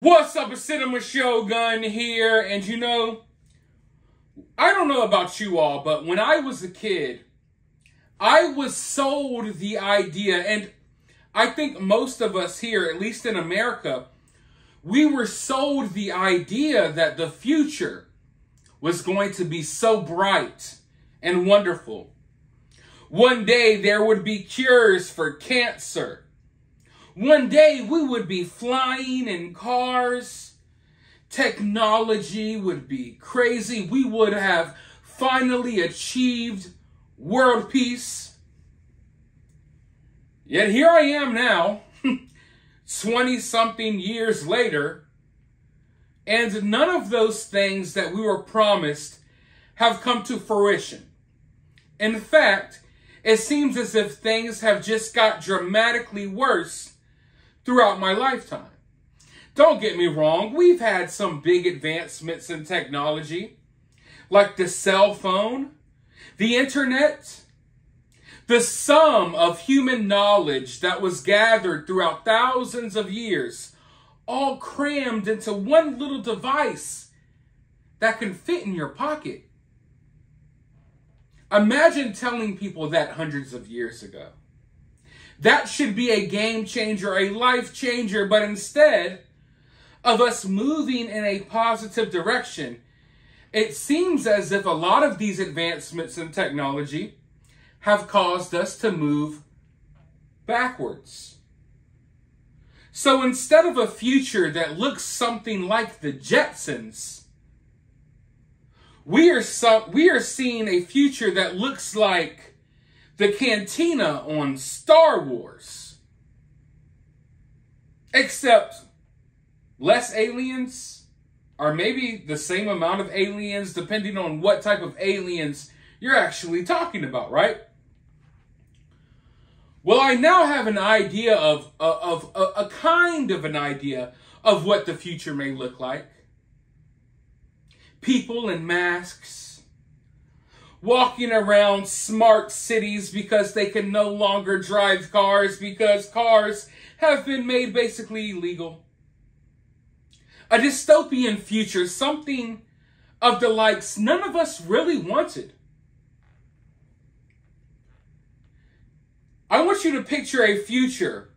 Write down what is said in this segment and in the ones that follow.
What's up, it's Cinema Shogun here, and I don't know about you all, but when I was a kid, I was sold the idea, and I think most of us here, at least in America, we were sold the idea that the future was going to be so bright and wonderful. One day there would be cures for cancer. One day we would be flying in cars. Technology would be crazy. We would have finally achieved world peace. Yet here I am now, 20-something years later, and none of those things that we were promised have come to fruition. In fact, it seems as if things have just got dramatically worse throughout my lifetime. Don't get me wrong, we've had some big advancements in technology, like the cell phone, the internet, the sum of human knowledge that was gathered throughout thousands of years, all crammed into one little device that can fit in your pocket. Imagine telling people that hundreds of years ago. That should be a game changer, a life changer, but instead of us moving in a positive direction, it seems as if a lot of these advancements in technology have caused us to move backwards. So instead of a future that looks something like the Jetsons, we are seeing a future that looks like the cantina on Star Wars. Except less aliens, or maybe the same amount of aliens, depending on what type of aliens you're actually talking about, right? Well, I now have an idea of a kind of an idea of what the future may look like. People in masks, walking around smart cities because they can no longer drive cars because cars have been made basically illegal. A dystopian future, something of the likes none of us really wanted. I want you to picture a future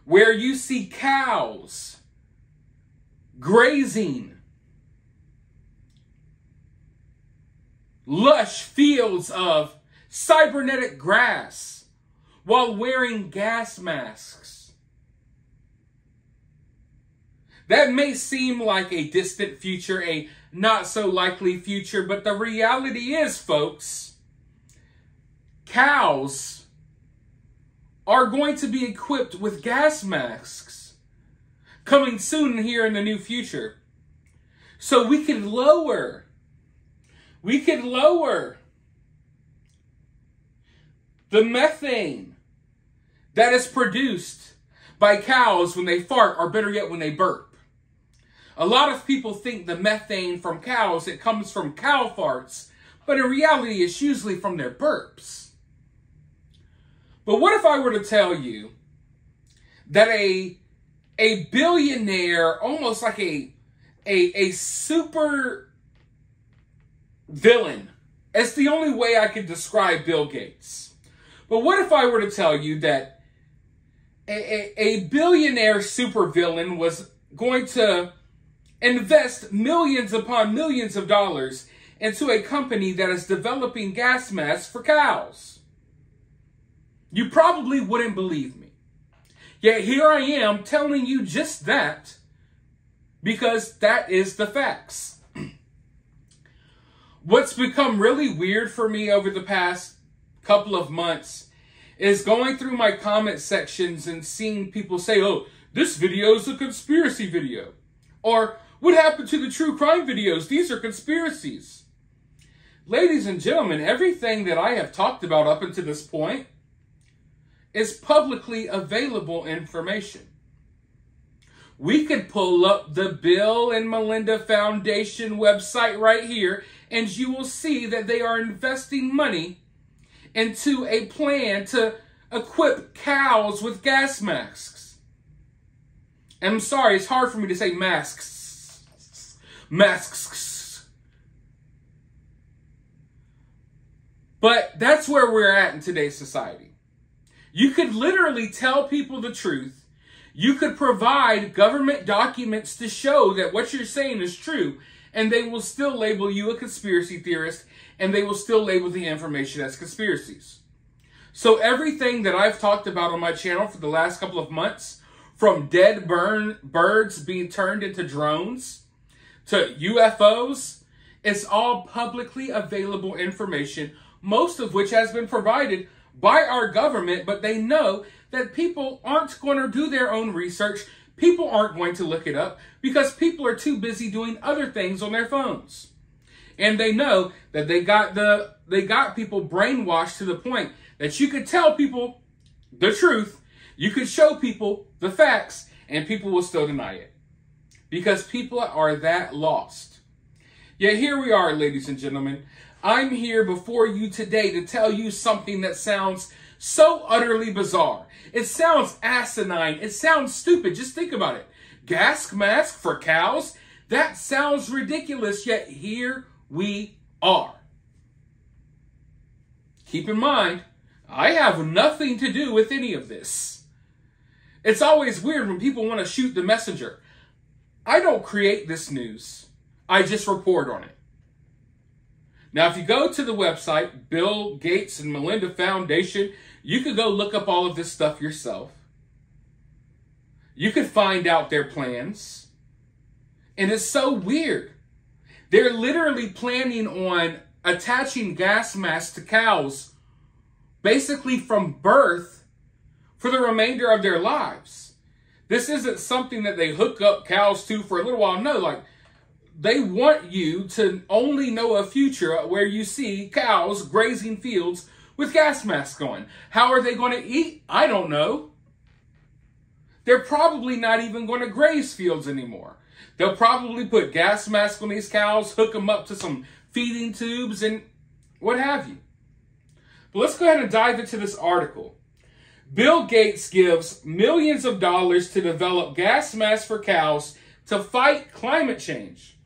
where you see cows grazing lush fields of cybernetic grass while wearing gas masks. That may seem like a distant future, a not so likely future, but the reality is, folks, cows are going to be equipped with gas masks coming soon here in the new future. So we could lower the methane that is produced by cows when they fart, or better yet, when they burp. A lot of people think the methane from cows, it comes from cow farts, but in reality, it's usually from their burps. But what if I were to tell you that a billionaire, almost like a super villain. It's the only way I could describe Bill Gates. But what if I were to tell you that a billionaire supervillain was going to invest millions upon millions of dollars into a company that is developing gas masks for cows? You probably wouldn't believe me. Yet here I am telling you just that, because that is the facts. What's become really weird for me over the past couple of months is going through my comment sections and seeing people say, oh, this video is a conspiracy video. Or, what happened to the true crime videos? These are conspiracies. Ladies and gentlemen, everything that I have talked about up until this point is publicly available information. We could pull up the Bill and Melinda Foundation website right here, and you will see that they are investing money into a plan to equip cows with gas masks. And I'm sorry, it's hard for me to say masks. Masks. But that's where we're at in today's society. You could literally tell people the truth. You could provide government documents to show that what you're saying is true, and they will still label you a conspiracy theorist, and they will still label the information as conspiracies. So everything that I've talked about on my channel for the last couple of months, from dead birds being turned into drones to UFOs, it's all publicly available information, most of which has been provided by our government, but they know that people aren't going to do their own research. People aren't going to look it up because people are too busy doing other things on their phones. And they know that they got people brainwashed to the point that you could tell people the truth, you could show people the facts, and people will still deny it. Because people are that lost. Yet here we are, ladies and gentlemen. I'm here before you today to tell you something that sounds so utterly bizarre. It sounds asinine. It sounds stupid. Just think about it. Gas mask for cows? That sounds ridiculous, yet here we are. Keep in mind, I have nothing to do with any of this. It's always weird when people want to shoot the messenger. I don't create this news. I just report on it. Now, if you go to the website, Bill Gates and Melinda Foundation, you could go look up all of this stuff yourself. You could find out their plans. And it's so weird. They're literally planning on attaching gas masks to cows basically from birth for the remainder of their lives. This isn't something that they hook up cows to for a little while. No, like, they want you to only know a future where you see cows grazing fields with gas masks on. How are they going to eat? I don't know. They're probably not even going to graze fields anymore. They'll probably put gas masks on these cows, hook them up to some feeding tubes, and what have you. But let's go ahead and dive into this article. Bill Gates gives millions of dollars to develop gas masks for cows to fight climate change.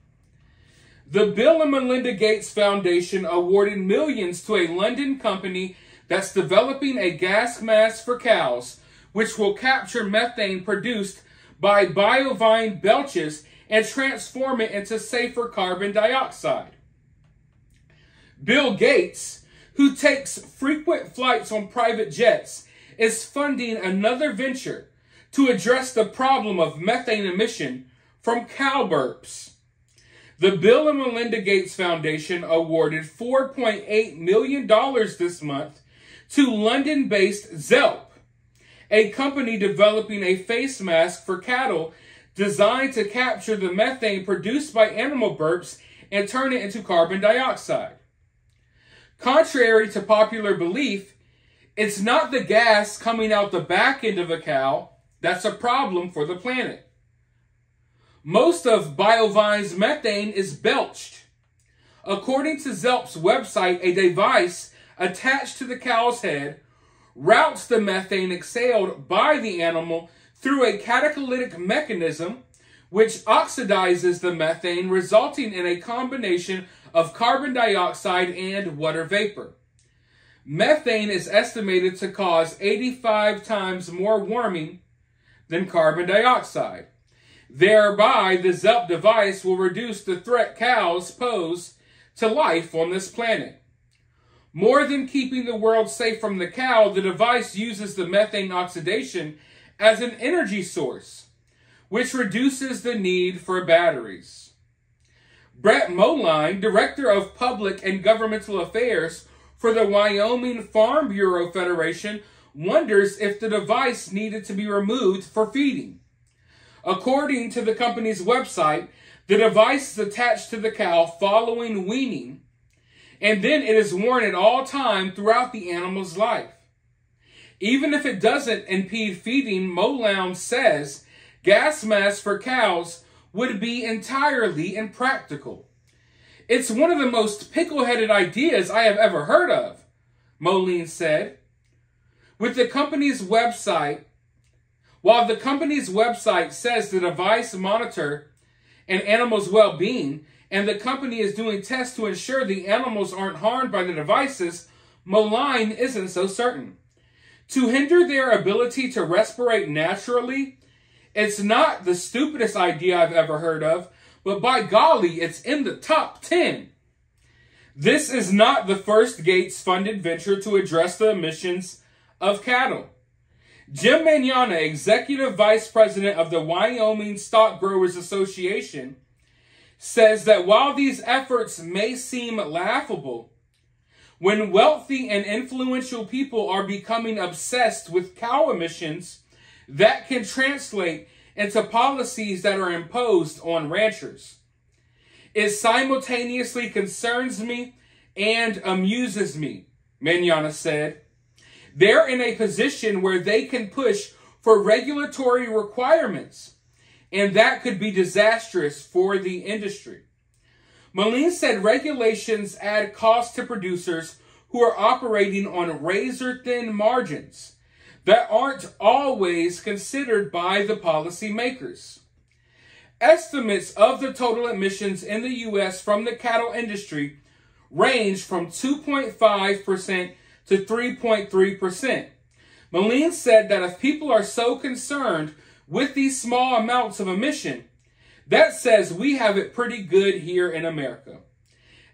The Bill and Melinda Gates Foundation awarded millions to a London company that's developing a gas mask for cows, which will capture methane produced by bovine belches and transform it into safer carbon dioxide. Bill Gates, who takes frequent flights on private jets, is funding another venture to address the problem of methane emission from cow burps. The Bill and Melinda Gates Foundation awarded $4.8 million this month to London-based Zelp, a company developing a face mask for cattle designed to capture the methane produced by animal burps and turn it into carbon dioxide. Contrary to popular belief, it's not the gas coming out the back end of a cow that's a problem for the planet. Most of bovine's methane is belched. According to Zelp's website, a device attached to the cow's head routes the methane exhaled by the animal through a catalytic mechanism which oxidizes the methane, resulting in a combination of carbon dioxide and water vapor. Methane is estimated to cause 85 times more warming than carbon dioxide. Thereby, the Zelp device will reduce the threat cows pose to life on this planet. More than keeping the world safe from the cow, the device uses the methane oxidation as an energy source, which reduces the need for batteries. Brett Moline, Director of Public and Governmental Affairs for the Wyoming Farm Bureau Federation, wonders if the device needed to be removed for feeding. According to the company's website, the device is attached to the cow following weaning, and then it is worn at all times throughout the animal's life. Even if it doesn't impede feeding, Moline says gas masks for cows would be entirely impractical. It's one of the most pickle-headed ideas I have ever heard of, Moline said. With the company's website, While the company's website says the device monitor an animal's well-being, and the company is doing tests to ensure the animals aren't harmed by the devices, Moline isn't so certain. To hinder their ability to respirate naturally, it's not the stupidest idea I've ever heard of, but by golly, it's in the top 10. This is not the first Gates-funded venture to address the emissions of cattle. Jim Manana, Executive Vice President of the Wyoming Stock Growers Association, says that while these efforts may seem laughable, when wealthy and influential people are becoming obsessed with cow emissions, that can translate into policies that are imposed on ranchers. It simultaneously concerns me and amuses me, Manana said. They're in a position where they can push for regulatory requirements, and that could be disastrous for the industry. Moline said regulations add cost to producers who are operating on razor-thin margins that aren't always considered by the policymakers. Estimates of the total emissions in the U.S. from the cattle industry range from 2.5% to 3.3%. Moline said that if people are so concerned with these small amounts of emission, that says we have it pretty good here in America.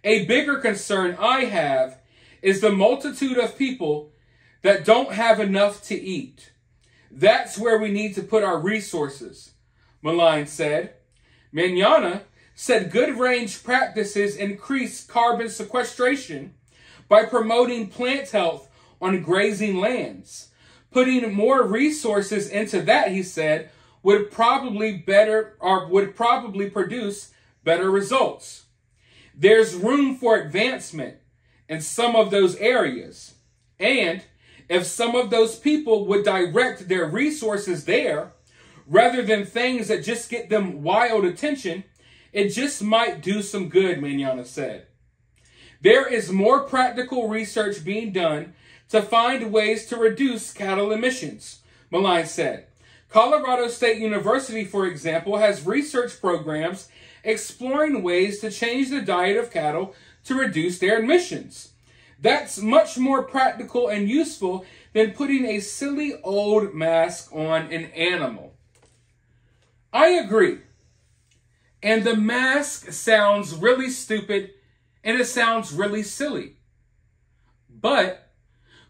A bigger concern I have is the multitude of people that don't have enough to eat. That's where we need to put our resources, Moline said. Manana said good range practices increase carbon sequestration by promoting plant health on grazing lands. Putting more resources into that, he said, would probably produce better results. There's room for advancement in some of those areas. And if some of those people would direct their resources there, rather than things that just get them wild attention, it just might do some good, Manana said. There is more practical research being done to find ways to reduce cattle emissions, Moline said. Colorado State University, for example, has research programs exploring ways to change the diet of cattle to reduce their emissions. That's much more practical and useful than putting a silly old mask on an animal. I agree. And the mask sounds really stupid and it sounds really silly. But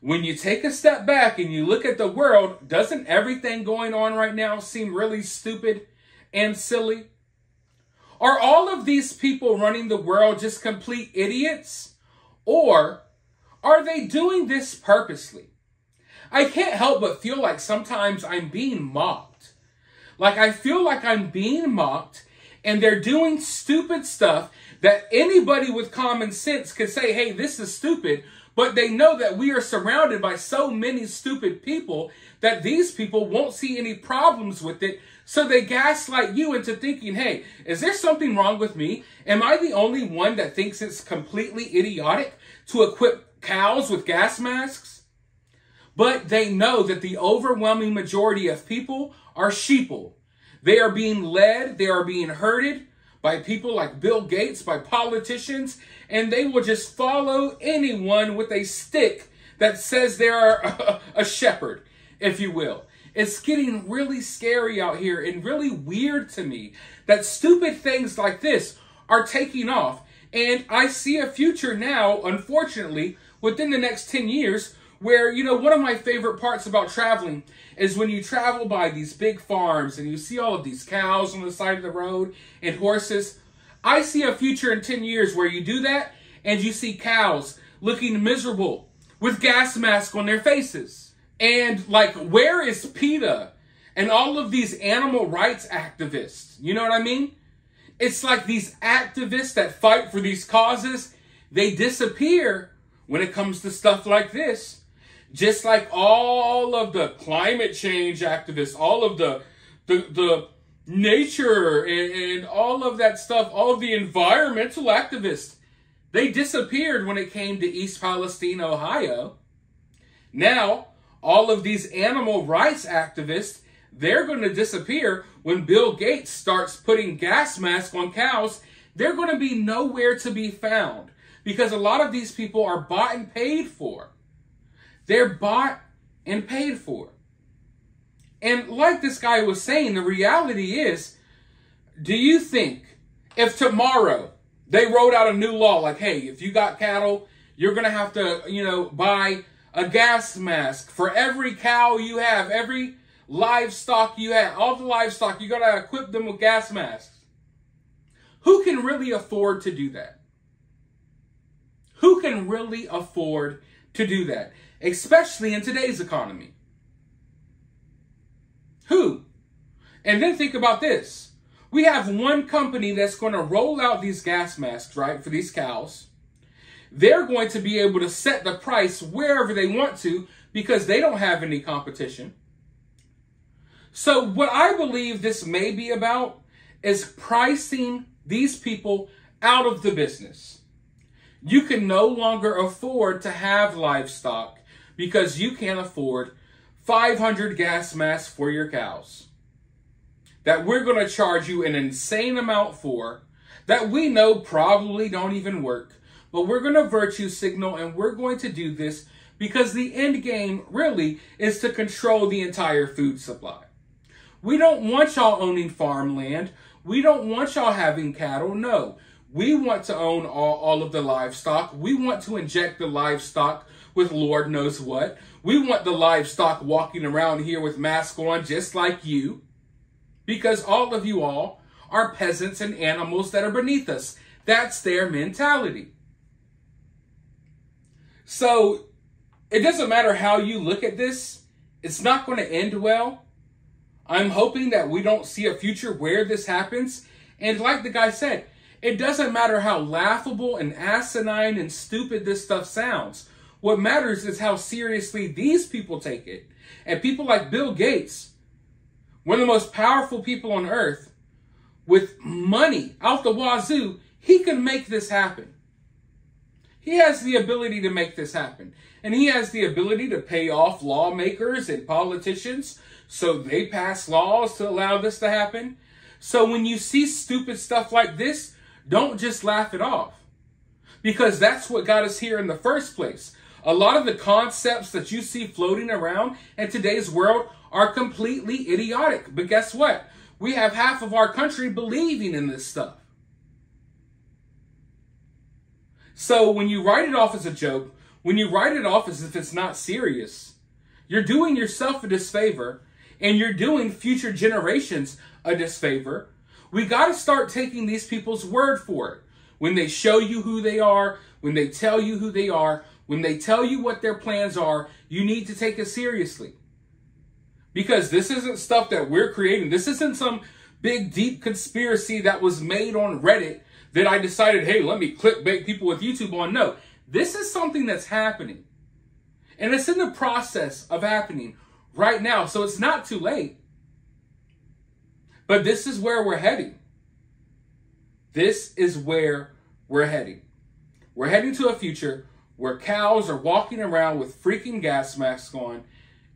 when you take a step back and you look at the world, doesn't everything going on right now seem really stupid and silly? Are all of these people running the world just complete idiots? Or are they doing this purposely? I can't help but feel like sometimes I'm being mocked. Like I feel like I'm being mocked and they're doing stupid stuff that anybody with common sense could say, hey, this is stupid. But they know that we are surrounded by so many stupid people that these people won't see any problems with it. So they gaslight you into thinking, hey, is there something wrong with me? Am I the only one that thinks it's completely idiotic to equip cows with gas masks? But they know that the overwhelming majority of people are sheeple. They are being led, they are being herded by people like Bill Gates, by politicians, and they will just follow anyone with a stick that says they are a shepherd, if you will. It's getting really scary out here and really weird to me that stupid things like this are taking off. And I see a future now, unfortunately, within the next 10 years, where, you know, one of my favorite parts about traveling is when you travel by these big farms and you see all of these cows on the side of the road and horses. I see a future in 10 years where you do that and you see cows looking miserable with gas masks on their faces. And like, where is PETA and all of these animal rights activists? You know what I mean? It's like these activists that fight for these causes, they disappear when it comes to stuff like this. Just like all of the climate change activists, all of the nature and all of that stuff, all of the environmental activists, they disappeared when it came to East Palestine, Ohio. Now, all of these animal rights activists, they're going to disappear when Bill Gates starts putting gas masks on cows. They're going to be nowhere to be found because a lot of these people are bought and paid for. They're bought and paid for. And like this guy was saying, the reality is, do you think if tomorrow they wrote out a new law like, hey, if you got cattle, you're going to have to, buy a gas mask for every cow you have, every livestock you have, all the livestock, you got to equip them with gas masks. Who can really afford to do that? Who can really afford to do that? Especially in today's economy. Who? And then think about this. We have one company that's going to roll out these gas masks, right, for these cows. They're going to be able to set the price wherever they want to because they don't have any competition. So what I believe this may be about is pricing these people out of the business. You can no longer afford to have livestock because you can't afford 500 gas masks for your cows that we're going to charge you an insane amount for, that we know probably don't even work, but we're going to virtue signal, and we're going to do this because the end game really is to control the entire food supply. We don't want y'all owning farmland. We don't want y'all having cattle. No, we want to own all of the livestock. We want to inject the livestock with Lord knows what. We want the livestock walking around here with masks on just like you, because all of you all are peasants and animals that are beneath us. That's their mentality. So it doesn't matter how you look at this. It's not going to end well. I'm hoping that we don't see a future where this happens. And like the guy said, it doesn't matter how laughable and asinine and stupid this stuff sounds. What matters is how seriously these people take it. And people like Bill Gates, one of the most powerful people on earth, with money out the wazoo, he can make this happen. He has the ability to make this happen. And he has the ability to pay off lawmakers and politicians so they pass laws to allow this to happen. So when you see stupid stuff like this, don't just laugh it off. Because that's what got us here in the first place. A lot of the concepts that you see floating around in today's world are completely idiotic. But guess what? We have half of our country believing in this stuff. So when you write it off as a joke, when you write it off as if it's not serious, you're doing yourself a disfavor and you're doing future generations a disfavor. We got to start taking these people's word for it. When they show you who they are, when they tell you who they are, when they tell you what their plans are, you need to take it seriously. Because this isn't stuff that we're creating. This isn't some big, deep conspiracy that was made on Reddit that I decided, hey, let me clickbait people with YouTube on. No, this is something that's happening. And it's in the process of happening right now. So it's not too late. But this is where we're heading. This is where we're heading. We're heading to a future where cows are walking around with freaking gas masks on.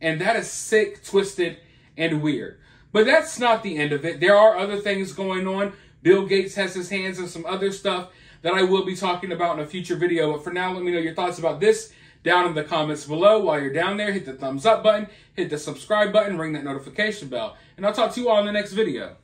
And that is sick, twisted, and weird. But that's not the end of it. There are other things going on. Bill Gates has his hands in some other stuff that I will be talking about in a future video. But for now, let me know your thoughts about this down in the comments below. While you're down there, hit the thumbs up button, hit the subscribe button, ring that notification bell. And I'll talk to you all in the next video.